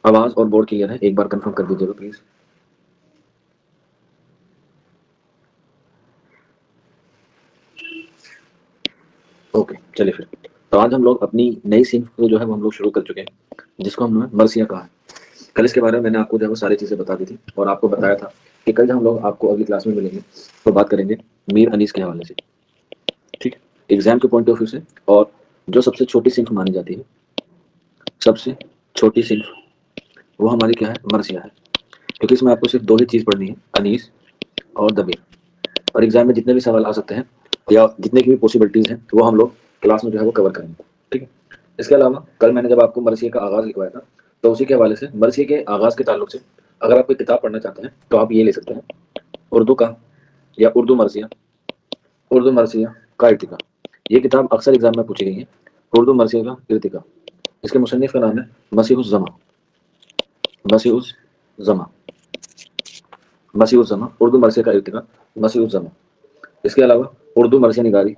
آواز اور board clear ہے؟ ایک بار کنفرم کر دیجیے گا پلیز. اوکے چلیے پھر. تو آج ہم لوگ اپنی نئی صنف کو جو ہے وہ ہم لوگ شروع کر چکے ہیں، جس کو ہم نے مرثیہ کہا ہے. کل اس کے بارے میں نے آپ کو جو ہے وہ ساری چیزیں بتا دی تھی، اور آپ کو بتایا تھا کہ کل ہم لوگ آپ کو اگلی کلاس میں ملیں گے تو بات کریں گے میر انیس کے حوالے سے. ٹھیک ہے، ایگزام کے پوائنٹ آف ویو سے. اور جو سب سے چھوٹی صنف مانی جاتی ہے، سب سے چھوٹی صنف، وہ ہماری کیا ہے؟ مرثیہ ہے. کیونکہ اس میں آپ کو صرف دو ہی چیز پڑھنی ہے، انیس اور دبیر. اور ایگزام میں جتنے بھی سوال آ سکتے ہیں یا جتنے کی بھی پاسبلٹیز ہیں وہ ہم لوگ کلاس میں جو ہے وہ کور کریں گے. ٹھیک ہے. اس کے علاوہ کل میں نے جب آپ کو مرثیے کا آغاز لکھوایا تھا تو اسی کے حوالے سے مرثیے کے آغاز کے تعلق سے اگر آپ کوئی کتاب پڑھنا چاہتے ہیں تو آپ یہ لے سکتے ہیں، اردو کا یا اردو مرثیہ، اردو مرثیہ کا ارتقا. یہ کتاب اکثر ایگزام میں پوچھی گئی ہے، اردو مرثیہ کا ارتقا. اس کے مصنف کا نام ہے مسیح الزماں. مسیح الزماں، مسیح الزماں، اردو مرثیہ کا ارتقا، مسیح الزماں. اس کے علاوہ اردو مرثیہ نگاری،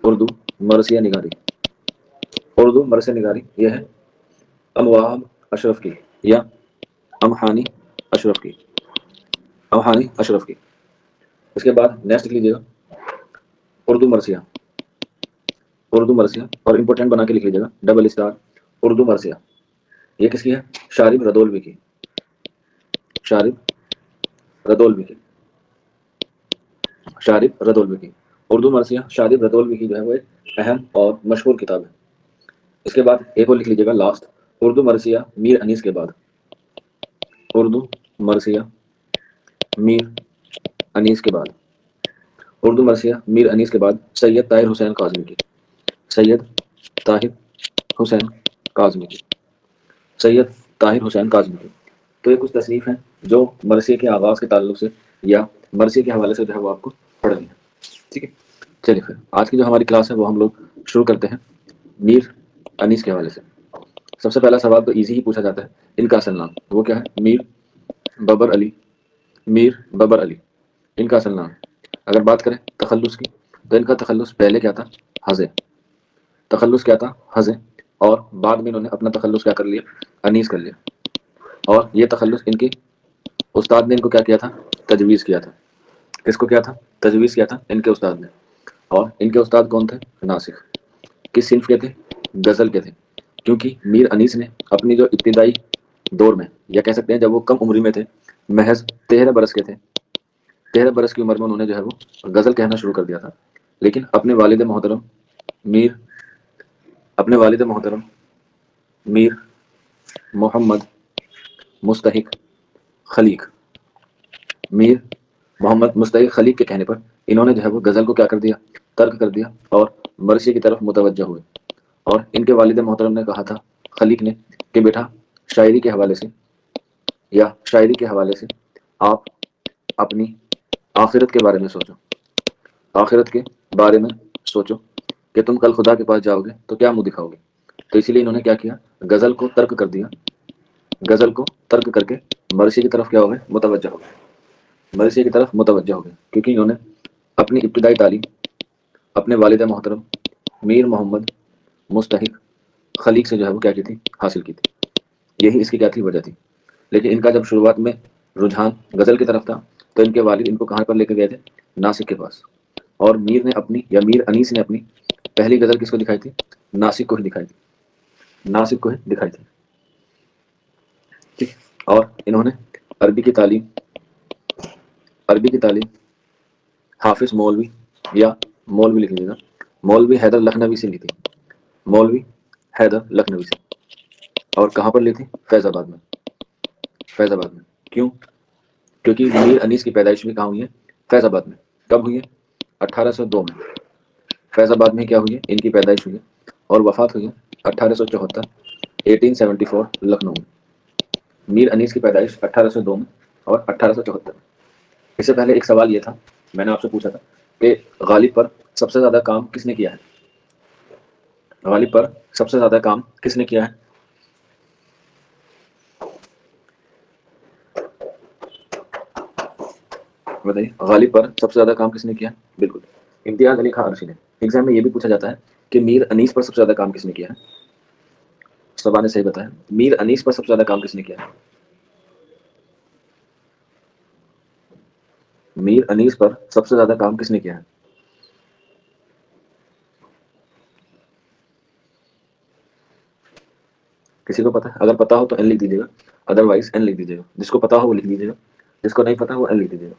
اردو مرثیہ نگاری، اردو مرثیہ نگاری یہ ہے امواب اشرف کی یا امہانی اشرف کی، امہانی اشرف کی. اس کے بعد نیکسٹ لکھ لیجیے گا اردو مرثیہ، اردو مرثیہ، اور امپورٹنٹ بنا کے لکھ لیجیے گا ڈبل اسٹار اردو مرثیہ. یہ کس کی ہے؟ شارب ردولوی کی، شارب ردولوی کی، شارب ردولوی کی. اردو مرثیہ شارب ردولوی کی جو ہے وہ ایک اہم اور مشہور کتاب ہے. اس کے بعد ایک اور لکھ لیجیے گا لاسٹ، اردو مرثیہ میر انیس کے بعد، اردو مرثیہ میر انیس کے بعد، اردو مرثیہ میر انیس کے بعد سید طاہر حسین کاظمی کی، سید طاہر حسین کاظمی کی، سید طاہر حسین کاظمی کی. تو یہ کچھ تصنیف ہیں جو مرثیے کے آغاز کے تعلق سے یا مرثیے کے حوالے سے جو ہے وہ آپ کو پڑھنی ہے. ٹھیک ہے. چلیے پھر آج کی جو ہماری کلاس ہے وہ ہم لوگ شروع کرتے ہیں میر انیس کے حوالے سے. سب سے پہلا سوال تو ایزی ہی پوچھا جاتا ہے، ان کا اصل نام وہ کیا ہے؟ میر ببر علی، میر ببر علی ان کا اصل نام. اگر بات کریں تخلص کی تو ان کا تخلص پہلے کیا تھا؟ حضے. تخلص کیا تھا؟ حضے. اور بعد میں انہوں نے اپنا تخلص کیا کر لیا؟ انیس کر لیا. اور یہ تخلص ان کی استاد نے ان کو کیا کیا تھا؟ تجویز کیا تھا. کس کو کیا تھا؟ تجویز کیا تھا ان کے استاد نے. اور ان کے استاد کون تھے؟ ناسخ. کس صنف کے تھے؟ غزل کے تھے. کیونکہ میر انیس نے اپنی جو ابتدائی دور میں، یا کہہ سکتے ہیں جب وہ کم عمری میں تھے، محض 13 برس کے تھے، 13 برس کی عمر میں انہوں نے جو ہے وہ غزل کہنا شروع کر دیا تھا. لیکن اپنے والد محترم میر، اپنے والد محترم میر محمد مستحق خلیق، میر محمد مستحق خلیق کے کہنے پر انہوں نے جو ہے وہ غزل کو کیا کر دیا؟ ترک کر دیا اور مرثیے کی طرف متوجہ ہوئے. اور ان کے والد محترم نے کہا تھا خلیق نے کہ بیٹا شاعری کے حوالے سے یا شاعری کے حوالے سے آپ اپنی آخرت کے بارے میں سوچو، آخرت کے بارے میں سوچو کہ تم کل خدا کے پاس جاؤ گے تو کیا منہ دکھاؤ گے. تو اسی لیے انہوں نے کیا کیا؟ غزل کو ترک کر دیا. غزل کو ترک کر کے مرثیے کی طرف کیا ہو گئے؟ متوجہ ہو گئے. مرثیے کی طرف متوجہ ہو گئے کیونکہ انہوں نے اپنی ابتدائی تعلیم اپنے والد محترم میر محمد مستحق خلیق سے جو ہے وہ کیا کی تھی؟ حاصل کی تھی. یہی اس کی کیا تھی؟ وجہ تھی. لیکن ان کا جب شروعات میں رجحان غزل کی طرف تھا تو ان کے والد ان کو کہاں پر لے کے گئے تھے؟ ناسک کے پاس. اور میر نے اپنی یا میر انیس نے اپنی پہلی غزل کس کو دکھائی تھی؟ ناسک کو ہی دکھائی تھی، ناسک کو ہی دکھائی تھی. ٹھیک. اور انہوں نے عربی کی تعلیم، عربی کی تعلیم حافظ مولوی یا مولوی لکھ لیجیے گا مولوی حیدر لکھنوی سے لی تھی، مولوی حیدر لکھنوی سے. اور کہاں پر لی تھی؟ فیض آباد میں. فیض آباد میں. کیوں؟ کیونکہ میر انیس کی پیدائش بھی کہاں ہوئی ہے؟ فیض آباد میں. کب ہوئی ہے؟ 1802 میں. فیض آباد میں کیا ہوئی ہے؟ ان کی پیدائش ہوئی ہے. اور وفات ہوئی ہے 1874، 1874 لکھنؤ میں. میر انیس کی پیدائش 1802 میں اور 1874 میں. اس سے پہلے ایک سوال یہ تھا، میں نے آپ سے پوچھا تھا کہ غالب پر سب سے زیادہ کام کس نے کیا ہے؟ غالب پر سب سے زیادہ کام کس نے کیا ہے؟ بتائیے غالب پر سب سے زیادہ کام کس نے کیا؟ بالکل امتیاز علی خان عرشی نے. ایگزام میں یہ بھی پوچھا جاتا ہے کہ میر انیس پر سب سے زیادہ کام کس نے کیا ہے؟ सबा ने सही बताया। मीर अनीस पर सबसे ज्यादा काम किसने किया है? मीर अनीस पर सबसे ज्यादा काम किसने किया है? किसी को पता है? अगर पता हो तो एन लिख दीजिएगा, अदरवाइज एन लिख दीजिएगा। जिसको पता हो वो लिख दीजिएगा, जिसको नहीं पता वो एन लिख दीजिएगा।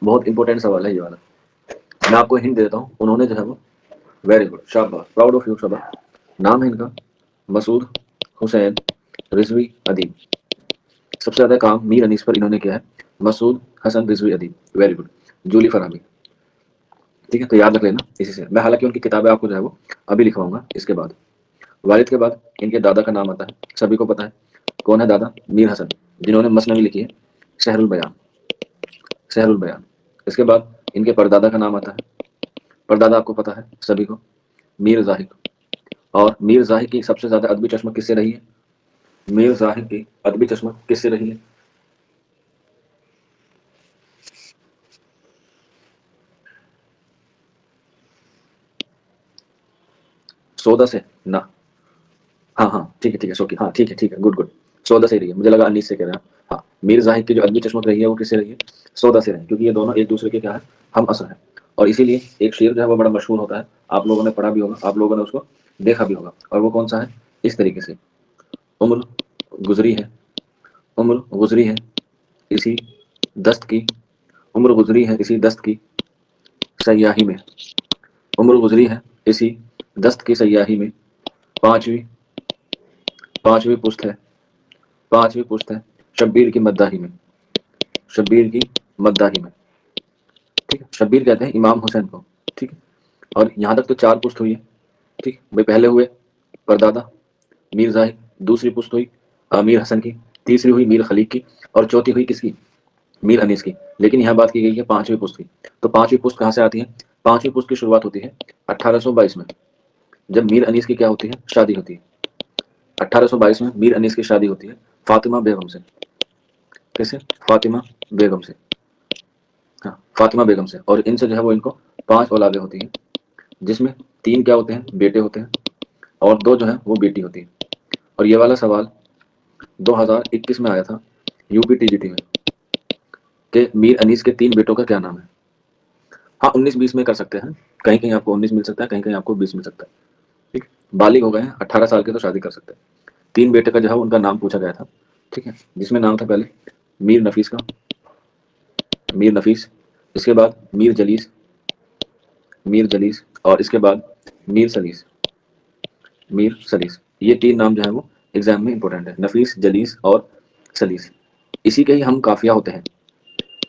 बहुत इंपॉर्टेंट सवाल है ये वाला। मैं आपको हिंट देता हूँ, उन्होंने जो है वो, वेरी गुड, शाबाश, प्राउड ऑफ यू शबा। नाम है इनका मसूद हुसैन रिजवी अदीब। सबसे ज्यादा काम मीर अनीस पर इन्होंने किया है, मसूद हसन रिजवी अदीब, वेरी गुड। जूली फरहामी, ठीक है, तो याद रख लेना इसी से। मैं हालांकि उनकी किताबें आपको जो है वो अभी लिखवाऊंगा इसके बाद। वालिद के बाद इनके दादा का नाम आता है, सभी को पता है। कौन है दादा? मीर हसन, जिन्होंने मसनवी लिखी है, शहरुल बयान, शहरुल बयान। इसके बाद इनके परदादा का नाम आता है, परदादा आपको पता है सभी को, मीर जाहिद। और मीर जाहिद की सबसे ज्यादा अदबी चश्मत किससे रही है? मीर जाहिद की अदबी चश्मत किससे रही है? सौदा से ना, हाँ हाँ ठीक है शौकी, हाँ ठीक है, गुड गुड। सौदा से रही है, मुझे लगा अनीस से कह रहे हैं। हाँ, मीर जाहिद की जो अदबी चश्मत रही है वो किससे रही है? सौदा से रही है, क्योंकि ये दोनों एक दूसरे के क्या है, हम असर है। और इसीलिए एक शेर जो है वो बड़ा मशहूर होता है, आप लोगों ने पढ़ा भी होगा, आप लोगों ने उसको देखा भी होगा। और वो कौन सा है? इस तरीके से, उम्र गुजरी है, उम्र गुजरी है इसी दस्त की, उम्र गुजरी है इसी दस्त की सयाही में, उम्र गुजरी है इसी दस्त की सयाही में, पांचवी पांचवी पुश्त है, पांचवी पुश्त है शब्बीर की मद्दाही में, शब्बीर की मद्दाही में, ठीक है। शब्बीर कहते हैं इमाम हुसैन को, ठीक है। और यहाँ तक तो चार पुश्त हुई है, ठीक। भाई पहले हुए परदादा मीर जाहिद, दूसरी पुश्त हुई मीर हसन की, तीसरी हुई मीर खलीक की, और चौथी हुई किसकी? मीर अनीस की। लेकिन यहाँ बात की गई है पांचवी पुश्त की। तो पांचवी पुश्त कहाँ से आती है? पांचवी पुश्त की शुरुआत होती है 1822 में, जब मीर अनीस की क्या होती है? शादी होती है। 1822 में मीर अनीस की शादी होती है फातिमा बेगम से। कैसे? फातिमा बेगम से, हाँ फातिमा बेगम से। और इनसे जो है वो इनको 5 औलादे होती हैं, जिसमें 3 क्या होते हैं? बेटे होते हैं, और 2 जो है वो बेटी होती है। और ये वाला सवाल 2021 में आया था यूपीटीजीटी में, कि मीर अनीस के 3 बेटों का क्या नाम है? हाँ 19-20 में कर सकते हैं, कहीं कहीं आपको 19 मिल सकता है, कहीं कहीं आपको 20 मिल सकता है, ठीक है। बालिग हो गए हैं, 18 साल के तो शादी कर सकते हैं। 3 बेटे का जो है उनका नाम पूछा गया था, ठीक है, जिसमें नाम था पहले मीर नफीस का, मीर नफीस। इसके बाद मीर जलीस, मीर जलीस, और इसके बाद मीर सलीस, मीर सलीस। ये 3 नाम जो है वो एग्जाम में इंपॉर्टेंट है, नफीस, जलीस और सलीस। इसी के ही हम काफिया होते हैं,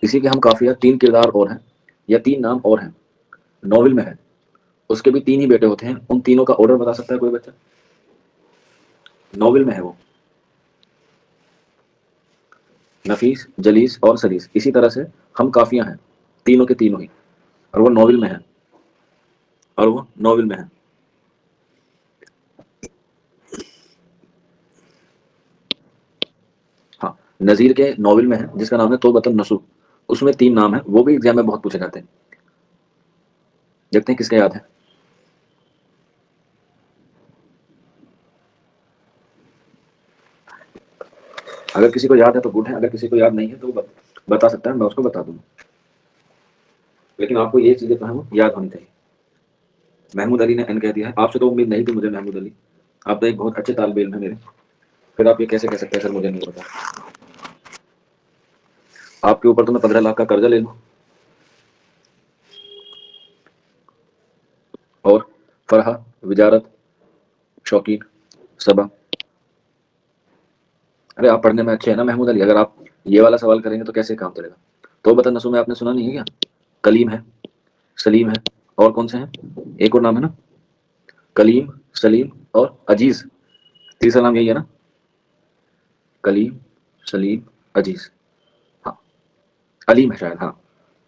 इसी के हम काफिया 3 किरदार और हैं, या 3 नाम और हैं, नॉवल में है। उसके भी 3 ही बेटे होते हैं, उन तीनों का ऑर्डर बता सकता है कोई बच्चा? नॉवल में है वो, नफीस, जलीस और सलीस। इसी तरह से हम काफिया हैं, तीनों के तीनों ही, और वो नॉवल में है, और वो नॉवल में है। हाँ, नजीर के नॉवल में है जिसका नाम है तौबतुन नसूह, उसमें 3 नाम है, वो भी एग्जाम में बहुत पूछे जाते हैं। देखते हैं किसके याद है। अगर किसी को याद है तो गुड है, अगर किसी को याद नहीं है तो वो बता सकता है, मैं उसको बता दूंगा। लेकिन आपको ये चीजें तो है वो याद होनी चाहिए। महमूद अली ने एन कह दिया है, आपसे तो उम्मीद नहीं थी मुझे महमूद अली, आप तो एक बहुत अच्छे तालिब इल्म है मेरे, फिर आप ये कैसे कह सकते हैं सर मुझे नहीं पता? आपके ऊपर तो मैं 15 लाख का कर्जा ले लूं, और फरहा, विजारत, शौकीन, सबा। अरे आप पढ़ने में अच्छे हैं ना महमूद अली, अगर आप ये वाला सवाल करेंगे तो कैसे काम चलेगा? तो बता नसू में आपने सुना नहीं है क्या? कलीम है, सलीम है, और कौन से हैं? एक और नाम है ना, कलीम, सलीम और अजीज। तीसरा नाम यही है ना, कलीम, सलीम, अजीज। हाँ, अलीम है शायद, हाँ।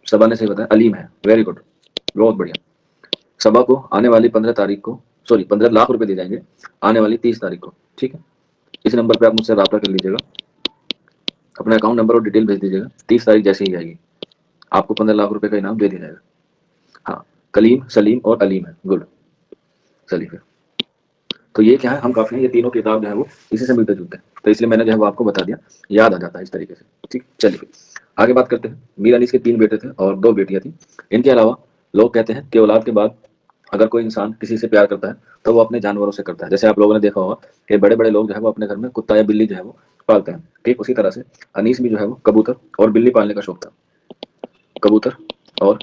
सबा ने सही बताया, अलीम है, वेरी गुड, बहुत बढ़िया। सबा को आने वाली 15 तारीख को, सॉरी 15 लाख रुपए दिए जाएंगे आने वाली 30 तारीख को, ठीक है। इस नंबर पे आप मुझसे रब्ता कर लीजिएगा, अपना अकाउंट नंबर और डिटेल भेज दीजिएगा, 30 तारीख जैसे ही आएगी आपको 15 लाख रुपए का इनाम दे दिया जाएगा। हाँ, कलीम, सलीम और अलीम है, गुड। चलिए फिर تو یہ کیا ہے، ہم کافی ہیں، یہ تینوں کتاب جو ہے وہ اسی سے ملتے جلتے ہیں، تو اس لیے میں نے جو ہے وہ آپ کو بتا دیا، یاد آ جاتا ہے اس طریقے سے. ٹھیک، چلیے آگے بات کرتے ہیں. میر انیس کے 3 بیٹے تھے اور 2 بیٹیاں تھیں. ان کے علاوہ لوگ کہتے ہیں کہ اولاد کے بعد اگر کوئی انسان کسی سے پیار کرتا ہے تو وہ اپنے جانوروں سے کرتا ہے. جیسے آپ لوگوں نے دیکھا ہوگا کہ بڑے بڑے لوگ جو ہے وہ اپنے گھر میں کتا یا بلی جو ہے وہ پالتے ہیں. ٹھیک اسی طرح سے انیس بھی جو ہے وہ کبوتر اور بلی پالنے کا شوق تھا. کبوتر اور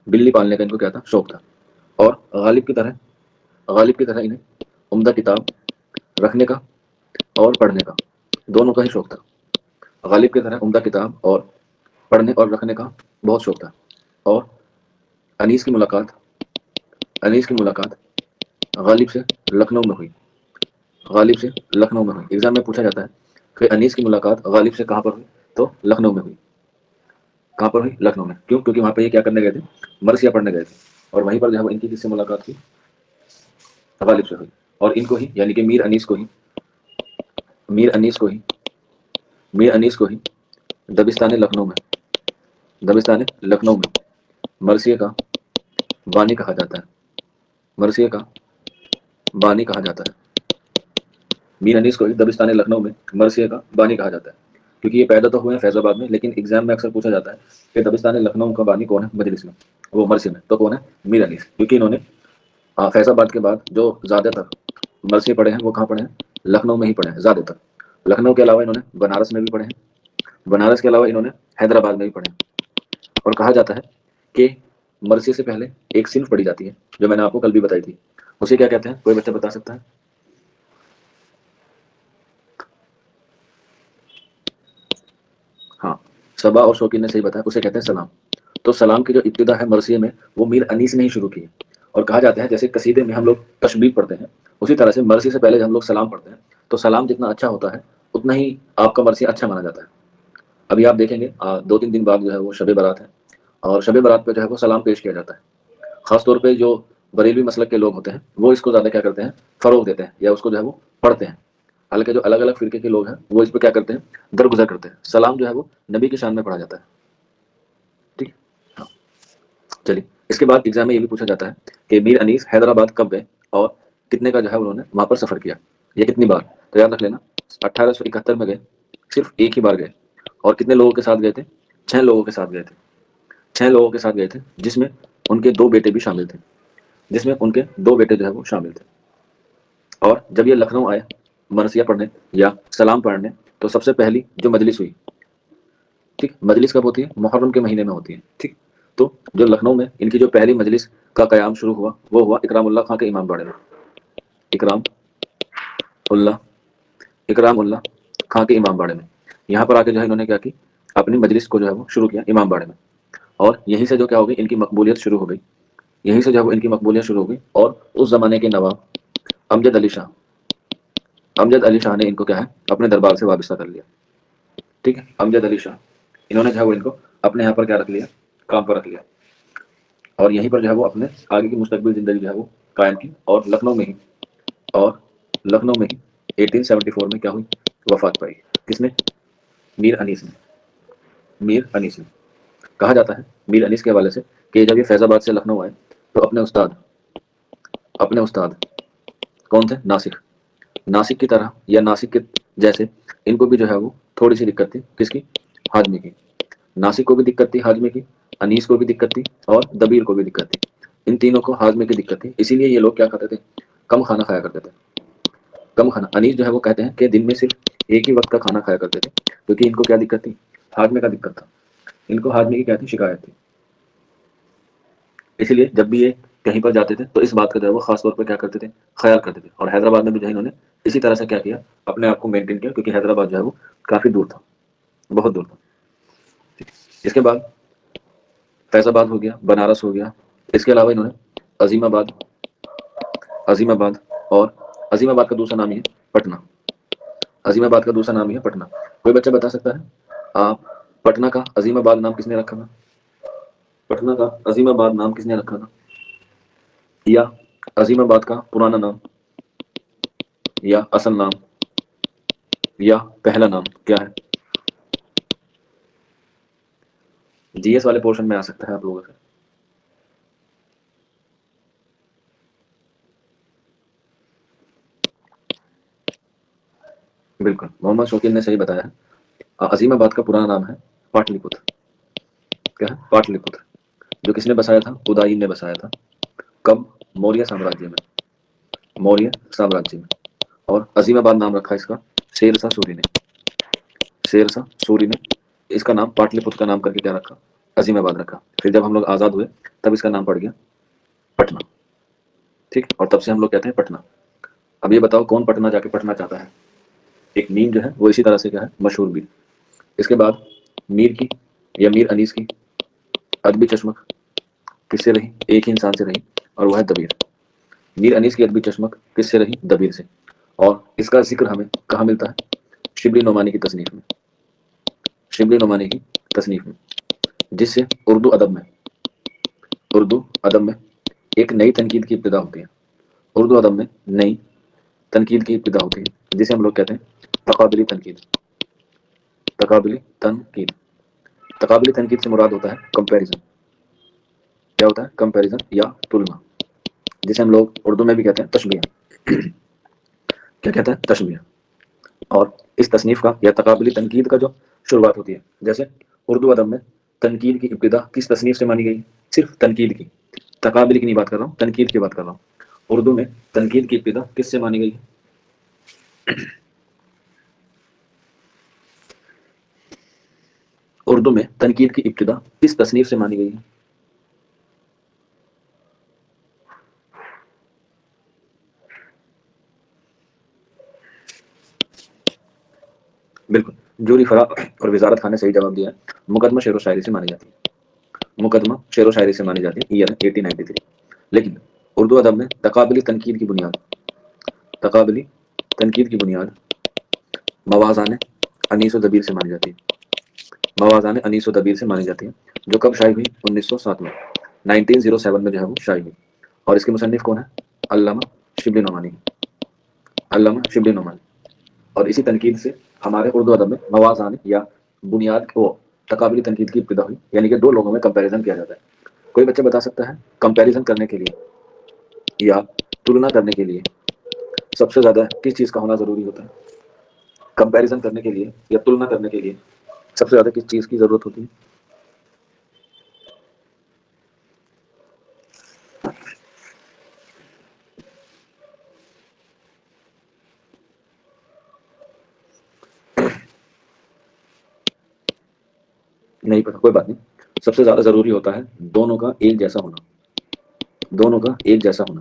بلی پالنے کا ان کو کیا تھا، شوق تھا. اور غالب کی طرح انہیں عمدہ کتاب رکھنے کا اور پڑھنے کا دونوں کا ہی شوق تھا. غالب کی طرح عمدہ کتاب اور پڑھنے اور رکھنے کا بہت شوق تھا. اور انیس کی ملاقات غالب سے لکھنؤ میں ہوئی. ایگزام میں پوچھا جاتا ہے کہ انیس کی ملاقات غالب سے کہاں پر ہوئی، تو لکھنؤ میں ہوئی. کہاں پر ہوئی، لکھنؤ میں. کیوں؟ کیونکہ وہاں پہ یہ کیا کرنے گئے تھے، مرثیہ پڑھنے گئے تھے. اور وہیں پر جو ہے وہ ان کی کس سے ملاقات کی، غالب سے ہوئی. اور ان کو ہی یعنی کہ میر انیس کو ہی دبستان لکھنؤ میں مرثیے کا بانی کہا جاتا ہے. میر انیس کو ہی دبستان لکھنؤ میں مرثیے کا بانی کہا جاتا ہے. کیونکہ یہ پیدا تو ہوئے ہیں فیض آباد میں، لیکن ایگزام میں اکثر پوچھا جاتا ہے کہ دبستان لکھنؤ کا بانی کون ہے مجلس میں، وہ مرثیے میں، تو کون ہے، میر انیس. کیونکہ انہوں نے فیض آباد کے بعد جو زیادہ تر مرثیے پڑھے ہیں وہ کہاں پڑھے ہیں، لکھنؤ میں ہی پڑھے ہیں زیادہ تر. لکھنؤ کے علاوہ انہوں نے بنارس میں بھی پڑھے ہیں، بنارس کے علاوہ انہوں نے حیدرآباد میں بھی پڑھے ہیں. اور کہا جاتا ہے کہ مرثیے سے پہلے ایک صنف پڑھی جاتی ہے جو میں نے آپ کو کل بھی بتائی تھی، اسے کیا کہتے ہیں، کوئی بچہ بتا سکتا ہے؟ ہاں، صبا اور شوقی نے صحیح بتایا، اسے کہتے ہیں سلام. تو سلام کی جو ابتدا ہے مرثیے میں وہ میر انیس نے ہی شروع کی ہے. اور کہا جاتا ہے جیسے قصیدے میں ہم لوگ تشبیہ پڑھتے ہیں، اسی طرح سے مرثیے سے پہلے جب ہم لوگ سلام پڑھتے ہیں تو سلام جتنا اچھا ہوتا ہے اتنا ہی آپ کا مرثیہ اچھا مانا جاتا ہے. ابھی آپ دیکھیں گے 2-3 دن بعد جو ہے وہ شب برات ہے، اور شب برات پہ جو ہے وہ سلام پیش کیا جاتا ہے. خاص طور پہ جو بریلوی مسلک کے لوگ ہوتے ہیں وہ اس کو زیادہ کیا کرتے ہیں، فروغ دیتے ہیں یا اس کو جو ہے وہ پڑھتے ہیں. حالانکہ جو الگ الگ فرقے کے لوگ ہیں وہ اس پہ کیا کرتے ہیں، درگزر کرتے ہیں. سلام جو ہے وہ نبی کی شان میں پڑھا جاتا ہے. ٹھیک، ہاں. چلیے اس کے بعد ایگزام میں یہ بھی پوچھا جاتا ہے کہ میر انیس حیدرآباد کب گئے اور کتنے کا جو ہے انہوں نے وہاں پر سفر کیا، یہ کتنی بار. تو یاد رکھ لینا 1871 میں گئے، صرف ایک ہی بار گئے. اور کتنے لوگوں کے ساتھ گئے تھے، 6 لوگوں کے ساتھ گئے تھے. 6 لوگوں کے ساتھ گئے تھے، جس میں ان کے 2 بیٹے بھی شامل تھے، جو ہے وہ شامل تھے. اور جب یہ لکھنؤ آئے مرثیہ پڑھنے یا سلام پڑھنے تو سب سے پہلی جو مجلس ہوئی، ٹھیک، مجلس کب ہوتی ہے، محرم کے مہینے میں ہوتی ہے. ٹھیک، تو جو لکھنؤ میں ان کی جو پہلی مجلس کا قیام شروع ہوا وہ ہوا اکرام اللہ خان کے امام باڑے میں. اکرام اللہ خان کے امام باڑے میں یہاں پر آ کے جو ہے انہوں نے کیا کی، اپنی مجلس کو جو ہے وہ شروع کیا امام باڑے میں. اور یہیں سے جو کیا ہو گئی، ان کی مقبولیت شروع ہو گئی. اور اس زمانے کے نواب امجد علی شاہ نے ان کو کیا ہے، اپنے دربار سے وابستہ کر لیا. ٹھیک ہے، امجد علی شاہ انہوں نے جو ہے وہ ان کو اپنے یہاں پر کیا رکھ لیا، کام پر رکھ لیا. اور یہیں پر جو ہے وہ اپنے آگے کی مستقبل زندگی جو ہے وہ قائم کی. اور لکھنؤ میں ہی 1874 میں کیا ہوئی، وفات پائی. کس نے، میر انیس نے. کہا جاتا ہے میر انیس کے حوالے سے کہ جب یہ فیض آباد سے لکھنؤ آئے تو اپنے استاد کون تھے، ناسک کی طرح یا ناسک کے جیسے ان کو بھی جو ہے وہ تھوڑی سی دقت تھی، کس کی، ہاضمے کی. ناسک کو بھی دقت تھی ہاضمے کی، انیس کو بھی دقت تھی، اور دبیر کو بھی دقت تھی. ان تینوں کو ہاضمے کی دقت تھی، اسی لیے یہ لوگ کیا کھاتے تھے، کم کھانا کھایا کرتے تھے. کم کھانا. انیس جو ہے وہ کہتے ہیں کہ دن میں صرف ایک ہی وقت کا کھانا کھایا کرتے تھے، کیونکہ ان کو کیا دقت تھی، ہاضمے کا دقت تھا. ان کو ہاضمے کی کیا تھی، شکایت تھی. اسی لیے جب بھی یہ کہیں پر جاتے تھے تو اس بات کا جو ہے وہ خاص طور پہ کیا کرتے تھے، خیال کرتے تھے. اور حیدرآباد میں بھی جو ہے انہوں نے اسی طرح سے کیا کیا، اپنے آپ کو مینٹین کیا، کیونکہ حیدرآباد جو ہے وہ کافی دور تھا، بہت دور تھا. اس کے بعد فیض آباد ہو گیا، بنارس ہو گیا. اس کے علاوہ انہوں نے عظیم آباد اور عظیم آباد کا دوسرا نام یہ پٹنہ. کوئی بچہ بتا سکتا ہے پٹنہ کا عظیم آباد نام کس نے رکھا تھا، پٹنہ کا عظیم آباد نام کس نے رکھا تھا، یا عظیم آباد کا پرانا نام، یا اصل نام، یا پہلا نام کیا ہے. جی ایس والے پورشن میں آ سکتا ہے آپ لوگوں سے. بالकुल, मोहम्मद शौकील ने सही बताया है। अजीमाबाद का पुराना नाम है पाटलिपुत्र। क्या है? पाटलिपुत्र। जो किसने बसाया था? उदायन ने बसाया था। कब? मौर्य साम्राज्य में। मौर्य साम्राज्य में। और अजीमाबाद नाम रखा इसका शेरशाह सूरी ने। शेरशाह सूरी ने इसका नाम पाटलिपुत्र का नाम करके क्या रखा? अजीमाबाद रखा। फिर जब हम लोग आजाद हुए तब इसका नाम पड़ गया पटना। ठीक, और तब से हम लोग कहते हैं पटना। अब ये बताओ कौन पटना जाके पढ़ना चाहता है? एक मीम जो है वो इसी तरह से क्या है? मशहूर भी। इसके बाद मीर की या मीर अनीस की अदबी चश्मक किससे रही? एक ही इंसान से रही, और वह है दबीर। मीर अनीस की अदबी चश्मक किससे रही? दबीर से। और इसका जिक्र हमें कहाँ मिलता है? शिबली नोमानी की तसनीफ में। शिबली नोमानी की तसनीफ में, जिससे उर्दू अदब में एक नई तनकीद की इब्तिदा होती है। उर्दू अदब में नई तनकीद की इब्तिदा होती है, जिसे हम लोग कहते हैं तकाबुली तनकीद। तकाबुली तनकीद। तकाबुली तनकीद से मुराद होता है कंपैरिजन। क्या होता है? कंपैरिजन या तुलना, जिसे हम लोग उर्दू में भी कहते हैं तशबीह। क्या कहते हैं? तशबीह। और इस तसनीफ का या तकाबुली तनकीद का जो शुरुआत होती है, जैसे उर्दू अदब में तनकीद की इब्तिदा किस तसनीफ से मानी गई? सिर्फ तनकीद की। तकाबुली की नहीं बात कर रहा हूँ, तनकीद की बात कर रहा हूँ। उर्दू में तनकीद की इब्तिदा किससे मानी गई? उर्दू में तनकीद की इब्तिदा किस तसनीफ से मानी गई है? बिल्कुल, जूरी फरा और वजारत खान ने सही जवाब दिया है। मुकदमा शेर व शायरी से मानी जाती है। मुकदमा शेर व शायरी से मानी जाती है, ईयर 1893। लेकिन उर्दू अदब में तकाबुली तनकीद की बुनियाद, तकाबुली तनकीद की बुनियाद मवाज़ान अनीस व दबीर से मानी जाती है। मवाज़ान अनीस व दबीर से मानी जाती है, जो कब शाये हुई? 1907 में। 1907 में जो है वो शाये हुई। और इसके मुसन्निफ कौन है? अल्लामा शिबली नोमानी। अल्लामा शिबली नोमानी। और इसी तनकीद से हमारे उर्दू अदब में मवाज़ान या बुनियाद को तकाबुली तनकीद की इब्तिदा हुई, यानी कि दो लोगों में कंपैरिजन किया जाता है। कोई बच्चा बता सकता है कंपैरिजन करने के लिए या तुलना करने के लिए सबसे ज्यादा किस चीज का होना जरूरी होता है? कंपैरिजन करने के लिए या तुलना करने के लिए सबसे ज्यादा किस चीज की जरूरत होती है? नहीं पता, कोई बात नहीं। सबसे ज्यादा जरूरी होता है दोनों का एक जैसा होना। दोनों का एक जैसा होना,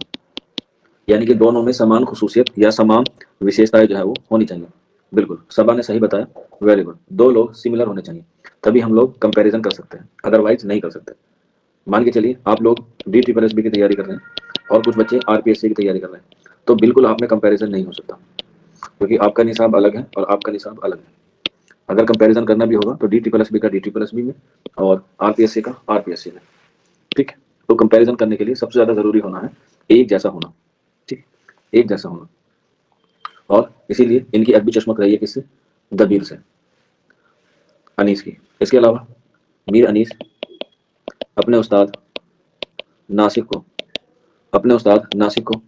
यानी कि दोनों में समान खुसूसियत या समान विशेषताएं जो है वो होनी चाहिए। बिल्कुल, सबा ने सही बताया। Very good. दो लोग सिमिलर होने चाहिए, तभी हम लोग कंपैरिजन कर सकते हैं, अदरवाइज नहीं कर सकते। मान के चलिए आप लोग डी ट्रिपल एस बी की तैयारी कर रहे हैं और कुछ बच्चे आरपीएससी की तैयारी कर रहे हैं, तो बिल्कुल आप में कंपैरिजन नहीं हो सकता, क्योंकि आपका निसाब अलग है और आपका निसाब अलग है। अगर कंपैरिजन करना भी होगा तो डी ट्रिपल एस बी का डी ट्रिपल एस बी में और आरपीएससी का आरपीएससी में। ठीक है, तो कंपैरिजन करने के लिए सबसे ज्यादा जरूरी होना है एक जैसा होना। ठीक, एक जैसा होना। और इसीलिए इनकी अदबी चश्मक रही है किससे? दबीर से, अनीस की। इसके अलावा मीर अनीस अपने उस्ताद नासिक को अपने उस्ताद नासिक को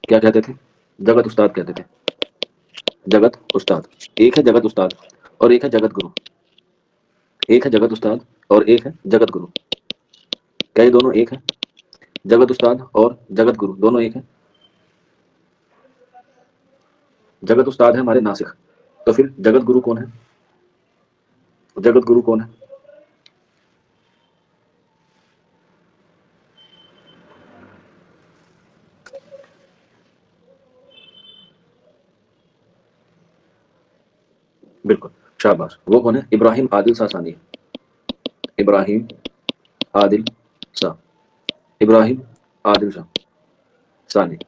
क्या कहते थे? जगत उस्ताद कहते थे। जगत उस्ताद। एक है जगत उस्ताद और एक है जगत गुरु। एक है जगत उस्ताद और एक है जगत गुरु। क्या ये दोनों एक है? जगत उस्ताद और जगत गुरु दोनों एक है? जगत उस्ताद है हमारे नासिक, तो फिर जगत गुरु कौन है? जगत गुरु कौन है? बिल्कुल, शाबाश। वो कौन है? इब्राहिम आदिल सासानी। इब्राहिम आदिल सा। इब्राहिम आदिल सा सानी।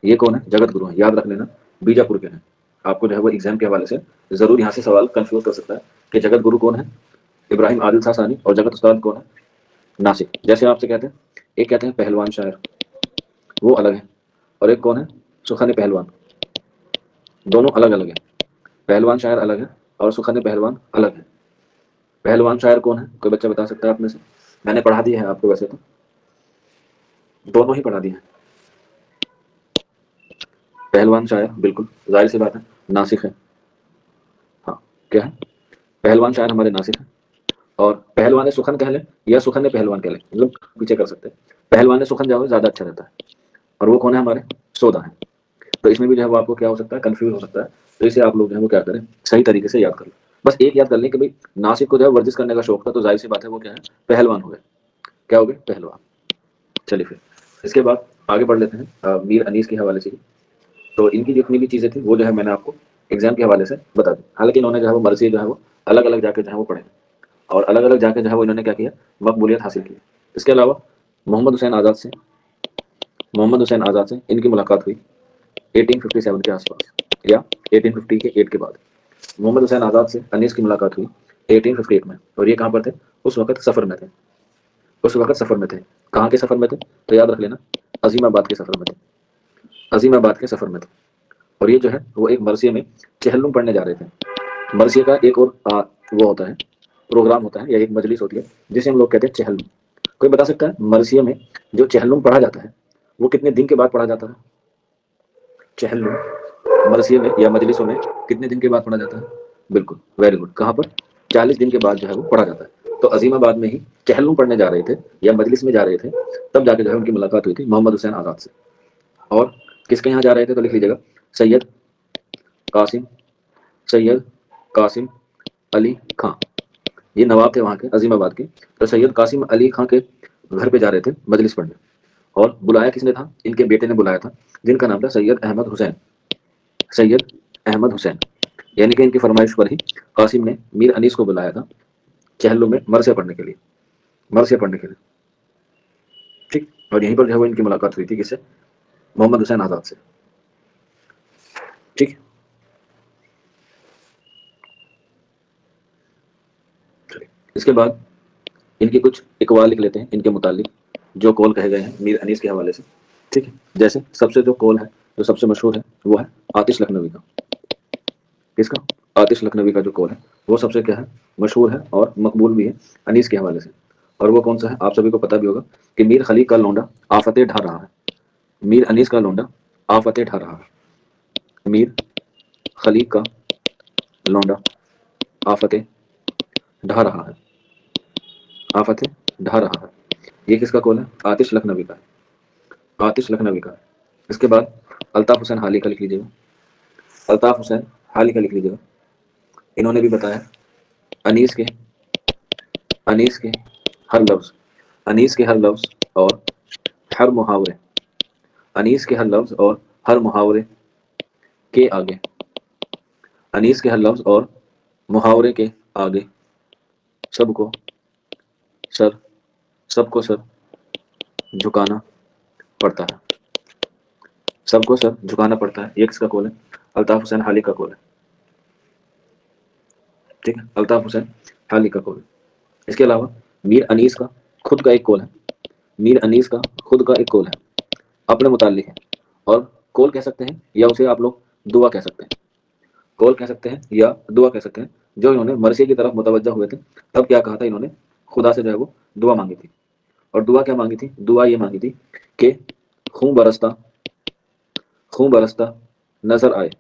ये कौन है? जगत गुरु है, याद रख लेना। बीजापुर के हैं। आपको जो है वो एग्जाम के हवाले से जरूर यहाँ से सवाल कंफ्यूज कर सकता है कि जगत गुरु कौन है? इब्राहिम आदिल सासानी। और जगत उस्ताद कौन है? नासिक। जैसे आपसे कहते हैं, एक कहते हैं पहलवान शायर, वो अलग है, और एक कौन है? सुखानी पहलवान। दोनों अलग अलग है। पहलवान शायर अलग है और सुखानी पहलवान अलग है। पहलवान शायर कौन है? कोई बच्चा बता सकता है आप में से? मैंने पढ़ा दिया है आपको, वैसे तो दोनों ही पढ़ा दिए हैं। पहलवान शायर, बिल्कुल जाहिर सी बात है, नासिक है। हाँ क्या है, पहलवान शायर हमारे नासिक है। और पहलवान सुखन कह लें या सुखन ने पहलवान कह लें, मतलब पीछे कर सकते हैं। पहलवान सुखन जाओ ज्यादा अच्छा रहता है। और वो कौन है हमारे, सोदा है। तो इसमें भी जो है वो आपको क्या हो सकता है, कंफ्यूज हो सकता है। तो इसे आप लोग जो है वो क्या करें, सही तरीके से याद कर लो। बस एक याद कर लें कि भाई नासिक को जो है वर्जिश करने का शौक था, तो जाहिर सी बात है वो क्या है, पहलवान हो गए। क्या हो गए, पहलवान। चलिए फिर इसके बाद आगे बढ़ लेते हैं मीर अनीस के हवाले से ही। तो इनकी जितनी भी चीज़ें थी वो जो है मैंने आपको एग्जाम के हवाले से बता दी। हालांकि इन्होंने जो है वो मरसी जो है वो अलग अलग जाके जो है वो पढ़े, और अलग अलग जाके जो है वो इन्होंने क्या किया, मकबूलियत हासिल की। इसके अलावा मोहम्मद हुसैन आज़ाद से, इनकी मुलाकात हुई 1857 के आसपास या 1850 के 8 के बाद। मोहम्मद हुसैन आज़ाद से अनीस की मुलाकात हुई 1858 में, और ये कहाँ पर थे, उस वक्त सफ़र में थे। कहाँ के सफ़र में थे, तो याद रख लेना, अजीमाबाद के सफ़र में थे। और ये जो है वो एक मरसिया में चहलुम पढ़ने जा रहे थे। मरसिया का एक और वो होता है, प्रोग्राम होता है या एक मजलिस होती है जिसे हम लोग कहते हैं चहलुम। कोई बता सकता है मरसिया में जो चहलुम पढ़ा जाता है वो कितने दिन के बाद पढ़ा जाता है? चहलुम मरसिया में या मजलिसों में कितने दिन के बाद पढ़ा जाता है? बिल्कुल, वेरी गुड। कहाँ पर? 40 दिन के बाद जो है वो पढ़ा जाता है। तो अजीमाबाद में ही चहलुम पढ़ने जा रहे थे या मजलिस में जा रहे थे, तब जाके जो है उनकी मुलाकात हुई थी मोहम्मद हुसैन आज़ाद से। और किसके यहाँ जा रहे थे, तो लिख लीजिएगा, सैयद कासिम सैयद कासिम अली खां। ये नवाब थे वहाँ के अजीमाबाद के। तो सैयद कासिम अली खां के घर पे जा रहे थे मजलिस पढ़ने, और बुलाया किसने था, इनके बेटे ने बुलाया था, जिनका नाम था सैयद अहमद हुसैन। यानी कि इनकी फरमाइश पर ही कासिम ने मीर अनीस को बुलाया था चहल्लुम में मरसे पढ़ने के लिए, ठीक। और यहीं पर जो है वो इनकी मुलाकात हुई थी किससे, मोहम्मद हुसैन आज़ाद से, ठीक। इसके बाद इनके कुछ इकवाल लिख लेते हैं इनके मुतालिक, जो कौल कहे गए हैं मीर अनीस के हवाले से, ठीक है। जैसे सबसे जो कौल है, जो सबसे मशहूर है, वो है आतिश लखनवी का। किसका? आतिश लखनवी का जो कौल है वो सबसे क्या है, मशहूर है और मकबूल भी है अनीस के हवाले से। और वो कौन सा है, आप सभी को पता भी होगा कि मीर खलीक का लौंडा आफतें ढा रहा है। मीर अनीस का लौंडा आफतें ढा रहा है। मीर खलीक का लौंडा आफतें ढा रहा है। ये किसका कौल है? आतिश लखनवी का है। इसके बाद अल्ताफ हुसैन हाली का लिख लीजिएगा। इन्होंने भी बताया अनीस के हर लफ्ज और हर मुहावरे, के आगे, के आगे सबको सर झुकाना पड़ता है। ये किसका कौल है? अल्ताफ हुसैन हाली का कौल है, ठीक है। अल्ताफ हुसैन हाली का कौल है। इसके अलावा मीर अनीस का खुद का एक कौल है, अपने मुतालिक है। और कौल कह सकते हैं या उसे आप लोग दुआ कह सकते हैं, जो इन्होंने मरसी की तरफ मुतवज्जा हुए थे, तब क्या कहा था इन्होंने, खुदा से जो है वो दुआ मांगी थी। और दुआ क्या मांगी थी? दुआ ये मांगी थी कि खून बरसता नजर आए,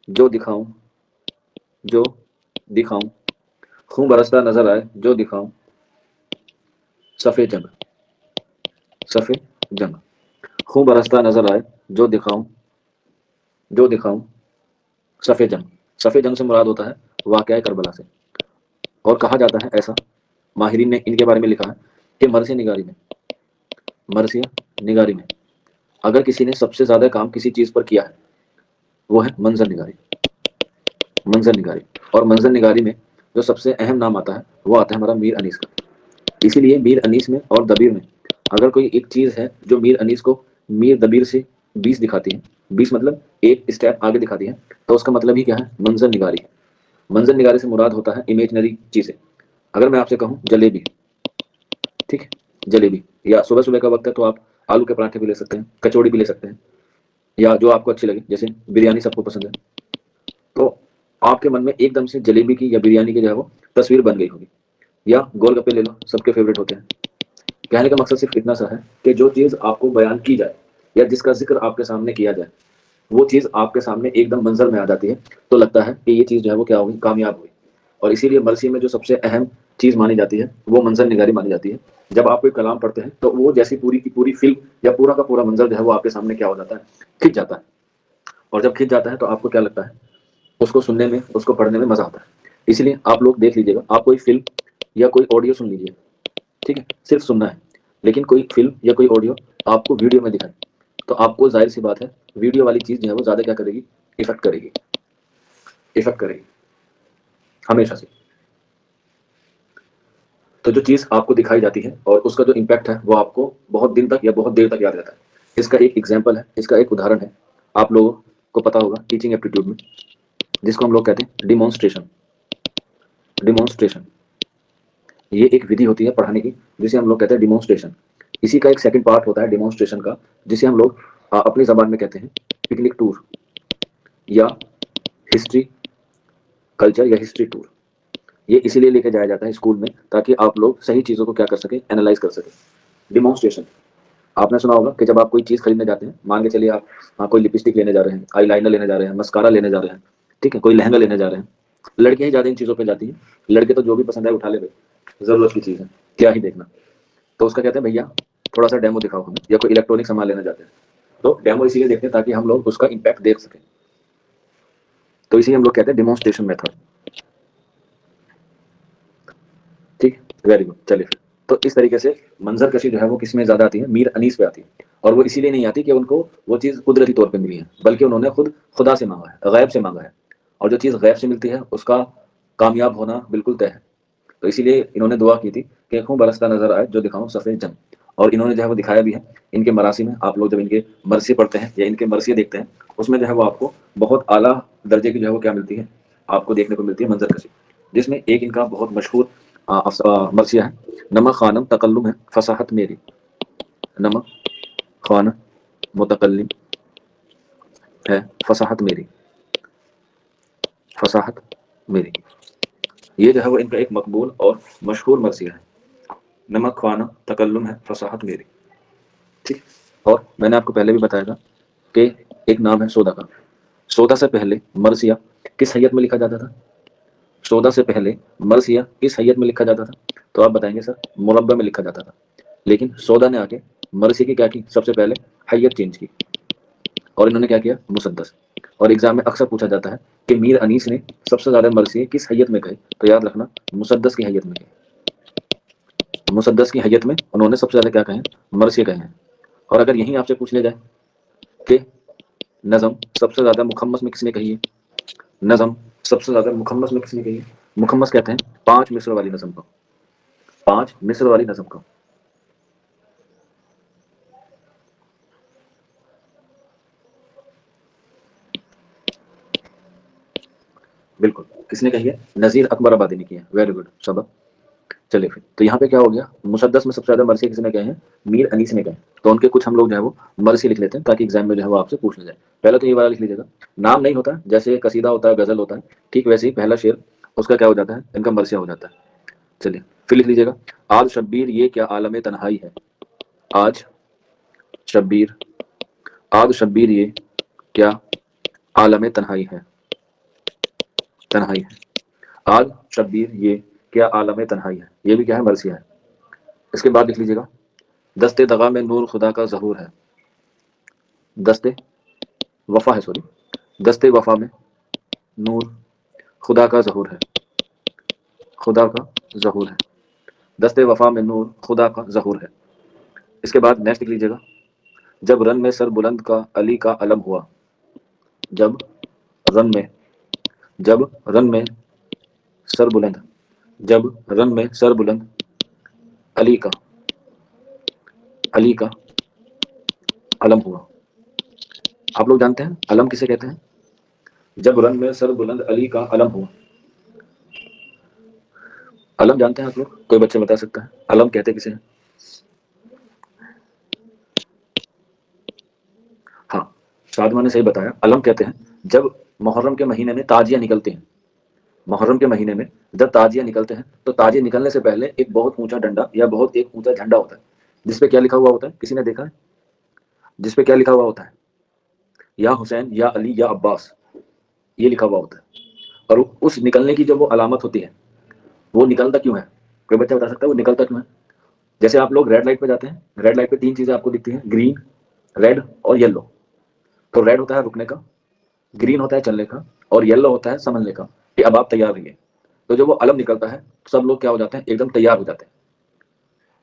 जो दिखाऊं, खून बरसता नजर आए जो दिखाऊं, सफ़े जंग, खून बरसता नजर आए जो दिखाऊं सफ़े जंग से मुराद होता है वाक़या करबला से। और कहा जाता है ऐसा, माहिरीन ने इनके बारे में लिखा है कि मरसिया निगारी में अगर किसी ने सबसे ज्यादा काम किसी चीज पर किया है वो है मंजर निगारी। और मंजर निगारी में जो सबसे अहम नाम आता है वो आता है हमारा मीर अनीस का। इसीलिए मीर अनीस में और दबीर में अगर कोई एक चीज है जो मीर अनीस को मीर दबीर से 20 दिखाती है, 20 मतलब एक स्टेप आगे दिखाती है, तो उसका मतलब ही क्या है, मंजर निगारी है। मंजर निगारी से मुराद होता है इमेजनरी चीजें। अगर मैं आपसे कहूँ जलेबी, ठीक है, जलेबी, या सुबह सुबह का वक्त है तो आप आलू के पराठे भी ले सकते हैं, कचौड़ी भी ले सकते हैं, या जो आपको अच्छी लगे, जैसे बिरयानी सबको पसंद है, तो आपके मन में एकदम से जलेबी की या बिरयानी की जो है वो तस्वीर बन गई होगी। या गोलगप्पे ले लो, सबके फेवरेट होते हैं। कहने का मकसद सिर्फ इतना सा है कि जो चीज़ आपको बयान की जाए या जिसका जिक्र आपके सामने किया जाए, वो चीज़ आपके सामने एकदम मंजर में आ जाती है, तो लगता है कि ये चीज़ जो है वो क्या होगी, कामयाब हुई। और इसीलिए मरसी में जो सबसे अहम चीज़ मानी जाती है वो मंजर निगारी मानी जाती है। जब आप कोई कलाम पढ़ते हैं तो वो जैसी पूरी की पूरी फिल्म या पूरा का पूरा मंजर जो है वो आपके सामने क्या हो जाता है, खिंच जाता है। और जब खिंच जाता है तो आपको क्या लगता है, उसको सुनने में, उसको पढ़ने में मजा आता है। इसलिए आप लोग देख लीजिएगा, आप कोई फिल्म या कोई ऑडियो सुन लीजिए, ठीक है, सिर्फ सुनना है, लेकिन कोई फिल्म या कोई ऑडियो आपको वीडियो में दिखाए तो आपको जाहिर सी बात है वीडियो वाली चीज जो है वो ज्यादा क्या करेगी, इफेक्ट करेगी, इफेक्ट करेगी हमेशा से। तो जो चीज आपको दिखाई जाती है और उसका जो इम्पैक्ट है वो आपको बहुत दिन तक या बहुत देर तक याद रहता है। इसका एक एग्जाम्पल है, इसका एक उदाहरण है, आप लोगों को पता होगा टीचिंग एप्टीट्यूड में, जिसको हम लोग कहते हैं डिमॉन्स्ट्रेशन। डिमॉन्स्ट्रेशन ये एक विधि होती है पढ़ाने की जिसे हम लोग कहते हैं डिमॉन्स्ट्रेशन। इसी का एक सेकंड पार्ट होता है डिमॉन्स्ट्रेशन का, जिसे हम लोग अपनी जबान में कहते हैं पिकनिक टूर या हिस्ट्री कल्चर या हिस्ट्री टूर। ये इसीलिए लेके जाया जाता है स्कूल में ताकि आप लोग सही चीज़ों को क्या कर सके, एनालाइज कर सके। डिमॉन्स्ट्रेशन आपने सुना होगा कि जब आप कोई चीज़ खरीदने जाते हैं, मान के चलिए आप कोई लिपस्टिक लेने जा रहे हैं, आई लाइनर लेने जा रहे हैं, मस्कारा लेने जा रहे हैं, ठीक है, कोई लहंगा लेने जा रहे हैं। लड़कियां ही ज़्यादा इन चीज़ों पे जाती हैं, लड़के तो जो भी पसंद है उठा ले भाई, ज़रूरत की चीज़ है, क्या ही देखना। तो उसका कहते हैं भैया थोड़ा सा डेमो दिखाओ हमें, या कोई इलेक्ट्रॉनिक सामान लेना चाहते हैं तो डेमो इसीलिए देखते हैं ताकि हम लोग उसका इम्पैक्ट देख सकें। तो इसी हम लोग कहते हैं डिमॉन्स्ट्रेशन मेथड। ठीक, वेरी गुड। चलिए फिर, तो इस तरीके से मंजर कशी जो है वो किसमें ज्यादा आती है, मीर अनीस पे आती है। और वो इसीलिए नहीं आती कि उनको वो चीज कुदरती तौर पे मिली है, बल्कि उन्होंने खुद खुदा से मांगा है, गैब से मांगा है। और जो चीज गैब से मिलती है उसका कामयाब होना बिल्कुल तय है। तो इसीलिए इन्होंने दुआ की थी कि खून बरसता नजर आए जो दिखाऊं सफेद जंग। और इन्होंने जो है वो दिखाया भी है। इनके मरासी में आप लोग जब इनके मरसी पढ़ते हैं या इनके मरसी देखते हैं, उसमें जो है वो आपको बहुत आला दर्जे की जो है वो क्या मिलती है, आपको देखने को मिलती है मंजर कशी। जिसमें एक इनका बहुत मशहूर मरसिया है, नमक खानम तकल्लुम है फसाहत मेरी। नमक खान मुतकल्लिम है फसाहत मेरी, फसाहत मेरी। ये जो है वो इनका एक मकबूल और मशहूर मरसिया है, नमक खाना तकल्लुम है फसाहत मेरी। ठीक। और मैंने आपको पहले भी बताया था कि एक नाम है सौदा का। सौदा से पहले मरसिया किस हैयत में लिखा जाता था, सौदा से पहले मरसिया किस हैयत में लिखा जाता था, तो आप बताएंगे सर मुरब्बा में लिखा जाता था। लेकिन सौदा ने आके मरसी की क्या की, सबसे पहले हैयत चेंज की और इन्होंने क्या किया, मुसद्दस। और एग्जाम में अक्सर पूछा जाता है कि मीर अनीस ने सबसे ज्यादा मरसी किस हैयत में कहे, तो याद रखना मुसद्दस की हैयत में कहे। मुसद्दस की हैयत में उन्होंने सबसे ज्यादा क्या कहे, मरसी कहे हैं। और अगर यही आपसे पूछ लिया जाए कि नज़म सबसे ज्यादा मुखम्मस में किसने कही है, नज़म सबसे ज्यादा मुखम्मस में किसने कही है, मुखम्मस कहते हैं 5 मिसर वाली नज़म को, 5 मिसर वाली नज़म को। बिल्कुल, किसने कही है, नज़ीर अकबर आबादी ने की है। वेरी गुड, शाबाश। चलिए फिर, तो यहाँ पे क्या हो गया, मुसद्दस में सबसे ज्यादा मरसी किसने कहे हैं, मीर अनीस ने कहे। तो उनके कुछ हम लोग जो है वो मरसी लिख लेते हैं ताकि एग्जाम में जो है वो आपसे पूछ लिया जाए। पहले तो ये वाला लिख लीजिएगा, नाम नहीं होता, जैसे कसीदा होता है, गजल होता है, ठीक वैसे ही पहला शेर उसका क्या हो जाता है, इनका मरसिया हो जाता है। चलिए फिर लिख लीजिएगा, आज शब्बीर ये क्या आलम तन्हाई है, आज शब्बीर, आज शब्बीर ये क्या आलम तन्हाई है, तन्हाई है। आज शब्बीर ये क्या आलम तन्हाई है, ये भी क्या है, मरसिया है। इसके बाद लिख लीजिएगा, दस्ते दगा में नूर खुदा का ज़हूर है, दस्ते वफा है, सॉरी, दस्ते वफा में नूर खुदा का ज़हूर है, खुदा का ज़हूर है, दस्ते वफा में नूर खुदा का ज़हूर है। इसके बाद नेक्स्ट लिख लीजिएगा, जब रन में सर बुलंद का अली का अलम हुआ, जब रन में, जब रन में सर बुलंद, जब रन में सर बुलंद अली का, अली का अलम हुआ। आप लोग जानते हैं अलम किसे कहते हैं, जब रन में सर बुलंद अली का अलम हुआ। अलम जानते हैं आप लोग, कोई बच्चे बता सकता है अलम कहते किसे हैं? हाँ, सादमा ने सही बताया, अलम कहते हैं जब मुहर्रम के महीने में ताजिया निकलते हैं। मुहर्रम के महीने में जब ताजिया निकलते हैं तो ताजिया निकलने से पहले एक बहुत ऊंचा डंडा या बहुत एक ऊंचा झंडा होता है, जिसपे क्या लिखा हुआ होता है, किसी ने देखा है, جس پہ کیا لکھا ہوا ہوتا ہے؟ یا حسین یا علی یا عباس، یہ لکھا ہوا ہوتا ہے. اور اس نکلنے کی جو وہ علامت ہوتی ہے، وہ نکلتا کیوں ہے؟ کوئی بچہ بتا سکتا ہے وہ نکلتا کیوں ہے؟ جیسے آپ لوگ ریڈ لائٹ پہ جاتے ہیں، ریڈ لائٹ پہ 3 چیزیں آپ کو دکھتی ہیں، گرین، ریڈ اور یلو. تو ریڈ ہوتا ہے رکنے کا، گرین ہوتا ہے چلنے کا، اور یلو ہوتا ہے سمجھنے کا کہ اب آپ تیار رہیے. تو جب وہ علم نکلتا ہے سب لوگ کیا ہو جاتے ہیں؟ ایک دم تیار ہو جاتے ہیں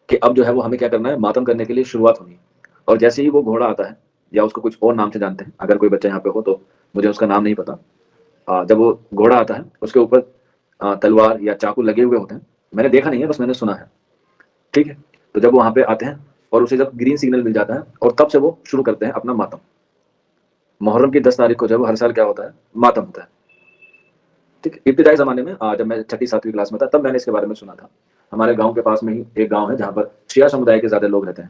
کہ اب جو ہے وہ ہمیں کیا کرنا ہے؟ ماتم کرنے کے لیے شروعات ہونی ہے. اور جیسے ہی وہ گھوڑا آتا ہے، یا اس کو کچھ اور نام سے جانتے ہیں، اگر کوئی بچہ یہاں پہ ہو تو مجھے اس کا نام نہیں پتا. جب وہ گھوڑا آتا ہے اس کے اوپر تلوار یا چاقو لگے ہوئے ہوتے ہیں. میں نے دیکھا نہیں ہے، بس میں نے سنا ہے. ٹھیک ہے. تو جب وہ وہاں پہ آتے ہیں اور اسے جب گرین سگنل مل جاتا ہے، اور تب سے وہ شروع کرتے ہیں اپنا ماتم. محرم کی 10 تاریخ کو جب ہر سال کیا ہوتا ہے؟ ماتم ہوتا ہے. ٹھیک ہے. ابتدائی زمانے میں جب میں 6 7ویں کلاس میں تھا تب میں نے اس کے بارے میں سنا تھا. ہمارے گاؤں کے پاس میں ہی ایک گاؤں ہے جہاں پر شیعہ سمودائے کے زیادہ لوگ رہتے ہیں.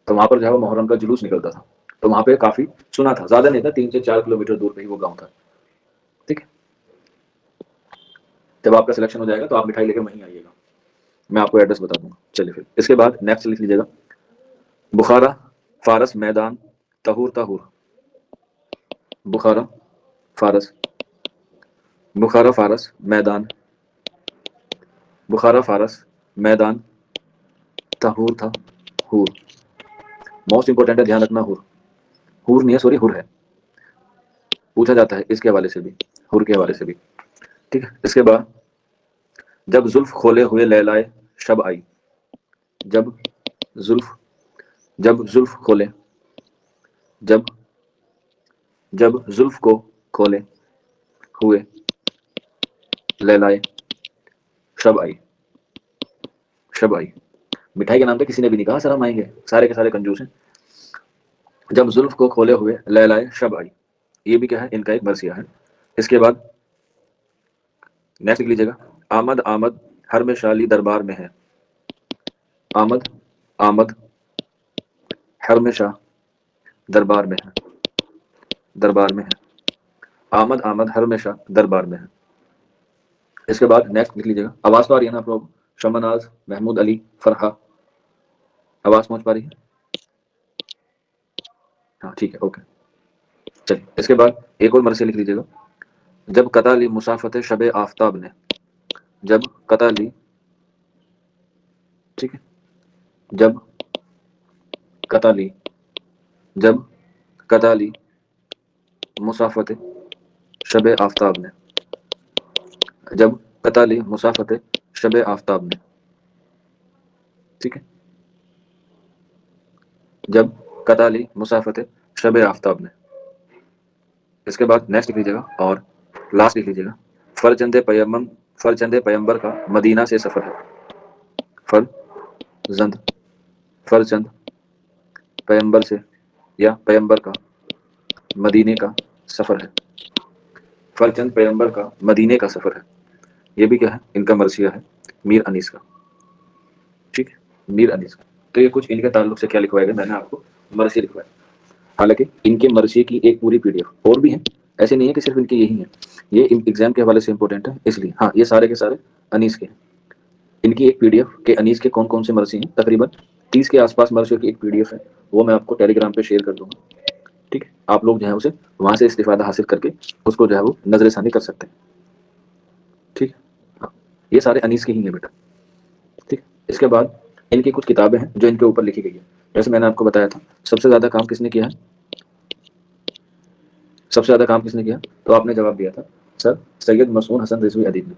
تو وہاں پر جو ہے وہ محرم کا جلوس نکلتا تھا. تو وہاں پہ کافی سنا تھا، زیادہ نہیں تھا، 3 سے 4 کلومیٹر دور پہ ہی وہ گاؤں تھا. ٹھیک ہے. جب آپ کا سلیکشن ہو جائے گا تو آپ مٹھائی لے کے وہیں آئیے گا، میں آپ کو ایڈریس بتا دوں گا. چلیے پھر اس کے بعد نیکسٹ لکھ لیجیے گا. بخارا فارس میدان تہور تہور. بخارا فارس، بخارا فارس میدان، بخارا فارس میدان تہور تھا ہور. موسٹ امپورٹنٹ ہے، دھیان رکھنا. ہور نہیں ہے، سوری، ہر ہے. پوچھا جاتا ہے اس کے حوالے سے بھی، ہر کے حوالے سے بھی. ٹھیک ہے. اس کے بعد جب زلف کھولے ہوئے لیلائے شب آئی. جب زلف، جب زلف کھولے، جب زلف کو کھولے ہوئے لیلائے شب آئی. شب آئی. مٹھائی کے نام پہ کسی نے بھی نہیں کہا سر ہم آئیں گے، سارے کے سارے کنجوس ہیں. جب زلف کو کھولے ہوئے لیلائے شب آئی، یہ بھی کیا ہے؟ ان کا ایک مرثیہ ہے. اس کے بعد نیکسٹ لکھ لیجیے گا. آمد آمد ہر میں شالی دربار میں ہے. آمد آمد ہر میں شاہ دربار میں ہے. دربار میں ہے. آمد آمد ہر میں شاہ دربار میں ہے. اس کے بعد نیکسٹ لکھ لیجیے گا. آواز تو آ رہی ہے نا آپ لوگ؟ شمناز، محمود علی، فرحہ، آواز پہنچ پا رہی ہے؟ ہاں ٹھیک ہے، اوکے. چلیے اس کے بعد ایک اور مرثیہ لکھ لیجیے گا. جب قطع لی مسافت شب آفتاب نے. جب قطع لی، ٹھیک ہے، جب قطع لی، جب قطع لی مسافت شب آفتاب نے. جب قطع لی مسافت شب آفتاب نے. ٹھیک ہے. جب قطع لی مسافت شب آفتاب نے. اس کے بعد نیکسٹ لکھ لیجیے گا اور لاسٹ لکھ لیجیے گا. فرچند پیمبر، فرچند پیمبر کا مدینہ سے سفر ہے. فرزند، فرچند پیمبر سے یا پیمبر کا مدینے کا سفر ہے. فرچند پیمبر کا مدینے کا سفر ہے. یہ بھی کیا ہے؟ ان کا مرثیہ ہے میر انیس کا. ٹھیک ہے، میر انیس کا. تو یہ کچھ ان کے تعلق سے کیا لکھوایا گیا، میں نے آپ کو مرثیہ لکھوایا. حالانکہ ان کے مرثیے کی ایک پوری PDF اور بھی ہیں، ایسے نہیں ہے کہ صرف ان کے یہی ہیں. یہ ایگزام کے حوالے سے امپورٹنٹ ہے اس لیے. ہاں یہ سارے کے سارے انیس کے ہیں. ان کی ایک PDF کہ انیس کے کون کون سے مرثی ہیں، تقریباً 30 کے آس پاس مرثیوں کی ایک PDF ہے. وہ میں آپ کو ٹیلی گرام پہ شیئر کر دوں گا. ٹھیک ہے. آپ لوگ جو ہے اسے وہاں سے استفادہ حاصل کر کے اس کو جو ہے وہ نظر ثانی کر سکتے ہیں. ٹھیک ہے. ہاں یہ سارے انیس کے ہی ہیں بیٹا. ٹھیک. اس کے بعد ان کی کچھ کتابیں ہیں جو ان کے اوپر لکھی گئی ہیں. جیسے میں نے آپ کو بتایا تھا سب سے زیادہ کام کس نے کیا ہے؟ سب سے زیادہ کام کس نے کیا؟ تو آپ نے جواب دیا تھا سر سید مسعود حسن رضوی ادیب نے.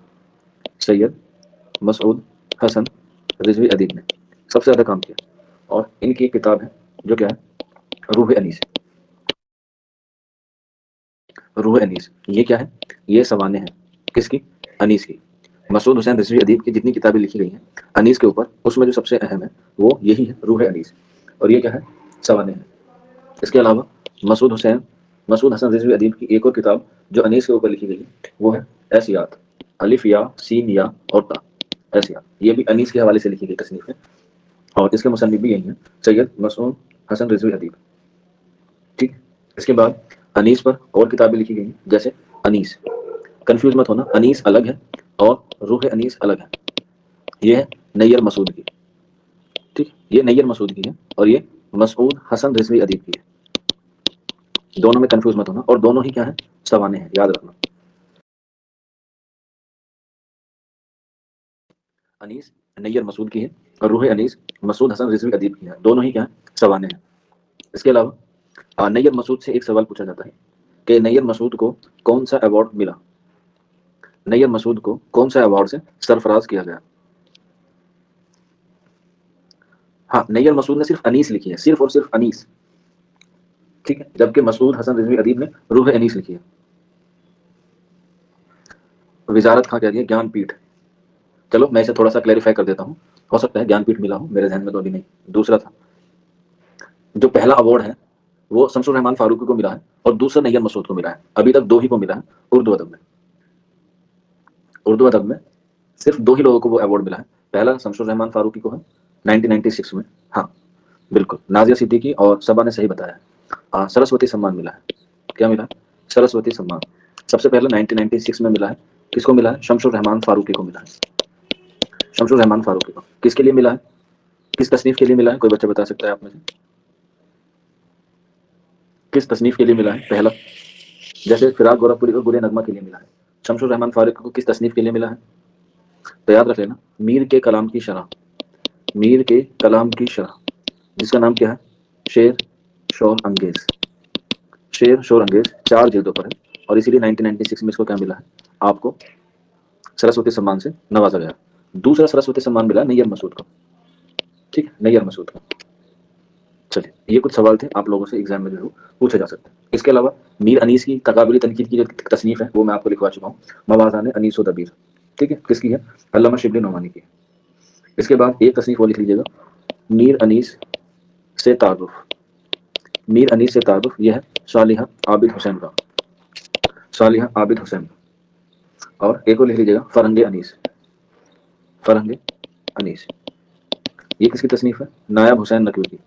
سید مسعود حسن رضوی ادیب نے سب سے زیادہ کام کیا. اور ان کی ایک کتاب ہے جو کیا ہے؟ روح انیس. روح انیس یہ کیا ہے؟ یہ سوانح ہیں کس کی؟ انیس کی. مسعود حسین رضوی ادیب کی جتنی کتابیں لکھی گئی ہیں انیس کے اوپر، اس میں جو سب سے اہم ہے وہ یہی ہے، روح انیس. اور یہ کیا ہے؟ سوانح ہے. اس کے علاوہ مسعود حسن رضوی ادیب کی ایک اور کتاب جو انیس کے اوپر لکھی گئی ہے وہ ہے ایسیات، الف یا سین یا اور تا. ایسیات یہ بھی انیس کے حوالے سے لکھی گئی تصنیف ہے. اور اس کے مصنف بھی یہی ہیں، سید مسعود حسن رضوی ادیب. ٹھیک. اس کے بعد انیس پر اور کتابیں لکھی گئی ہیں جیسے انیس، کنفیوز مت ہونا، انیس الگ ہے اور روح انیس الگ ہے. یہ ہے نیر مسعود کی. ٹھیک. یہ نیر مسعود کی ہے اور یہ مسعود حسن رضوی ادیب کی ہے، دونوں میں کنفیوز مت ہونا، اور دونوں ہی کیا ہے، سوانے ہیں، یاد رکھنا۔ انیس نیر مسعود کی ہے، اور روح انیس مسعود حسن رضوی ادیب کی ہے، دونوں ہی کیا ہیں، سوانے ہیں۔ اس کے علاوہ نیر مسعود سے ایک سوال پوچھا جاتا ہے کہ نیر مسعود کو کون سا ایوارڈ ملا، نیر مسعود کو کون سا ایوارڈ سے سرفراز کیا گیا؟ ہاں، نیر مسعود نے صرف انیس لکھی ہے، صرف اور صرف انیس، ٹھیک ہے، جبکہ مسعود حسن رضوی ادیب نے روح انیس لکھی ہے۔ وزارت خاں کہہ رہی ہے گیان پیٹھ، چلو میں اسے تھوڑا سا کلیریفائی کر دیتا ہوں، ہو سکتا ہے گیان پیٹھ ملا ہو، میرے ذہن میں تو ابھی نہیں۔ دوسرا تھا جو پہلا اوارڈ ہے وہ شمس الرحمان فاروقی کو ملا ہے، اور دوسرا نیر مسعود کو ملا ہے، ابھی تک دو ہی کو ملا ہے اردو ادب میں، اردو ادب میں صرف دو ہی لوگوں کو وہ ایوارڈ ملا ہے، پہلا شمس الرحمان فاروقی کو ہے 1996 میں، ہاں بالکل نازیہ صدیقی اور صبا نے صحیح بتایا، سرسوتی سمان ملا ہے، کیا ملا ہے، سرسوتی سمان، سب سے پہلے 1996 میں ملا ہے، کس کو ملا ہے، شمس الرحمان فاروقی کو ملا ہے، شمس الرحمان فاروقی کو، کس کے لیے ملا ہے، کس تصنیف کے لیے ملا ہے، کوئی بچہ بتا سکتا ہے آپ میں سے، کس تصنیف کے لیے ملا ہے؟ پہلا جیسے فراق گورکھپوری کو گلے نغمہ کے لیے ملا ہے، شمس الرحمان فاروقی کو کس تصنیف کے لیے ملا ہے؟ تو یاد رکھ لینا، میر کے کلام کی شرح، میر کے کلام کی شرح، جس کا نام کیا ہے، شعر شور انگیز، شعر شور انگیز 4 جلدوں پر ہے، اور اسی لیے 1996 میں اس کو کیا ملا ہے، آپ کو سرسوتی سمان سے نوازا گیا۔ دوسرا سرسوتی سمان ملا نیر مسعود کو، ٹھیک ہے، نیر مسعود کو۔ چلیے یہ کچھ سوال تھے آپ لوگوں سے ایگزام میں جو پوچھے جا سکتے ہیں۔ اس کے علاوہ میر انیس کی تقابلی تنقید کی جو تصنیف ہے وہ میں آپ کو لکھوا چکا ہوں، موازان انیس و دبیر، ٹھیک ہے، کس کی ہے، علامہ شبلی نعمانی کی ہے۔ اس کے بعد ایک تصنیف وہ لکھ لیجیے گا، میر انیس سے تعارف، میر انیس سے تعارف، یہ ہے صالحہ عابد حسین کا، صالحہ عابد حسین، اور ایک اور لکھ لیجیے گا فرنگ انیس، فرنگ انیس، یہ کس کی تصنیف ہے، نائب حسین نقوی کی،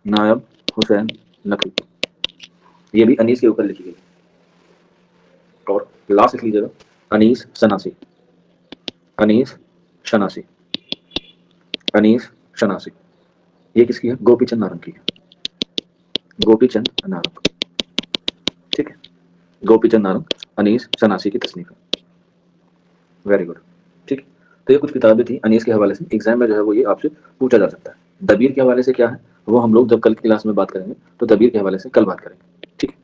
نائب حسین نقوی کی، یہ بھی انیس کے اوپر لکھی گئی۔ اور لاسٹ لکھ لیجیے گا انیس شناسی، انیس شناسی، انیس شناسی، یہ کس کی ہے، گوپی چند نارنگ کی ہے، گوپی چند نارنگ، ٹھیک ہے، گوپی چند نارنگ انیس شناسی کی تصنیف ہے، ویری گڈ، ٹھیک ہے۔ تو یہ کچھ کتابیں تھیں انیس کے حوالے سے، ایگزام میں جو ہے وہ یہ آپ سے پوچھا جا سکتا ہے۔ دبیر کے حوالے سے کیا ہے وہ ہم لوگ جب کل کی کلاس میں بات کریں گے تو دبیر کے حوالے سے کل بات کریں گے، ٹھیک ہے۔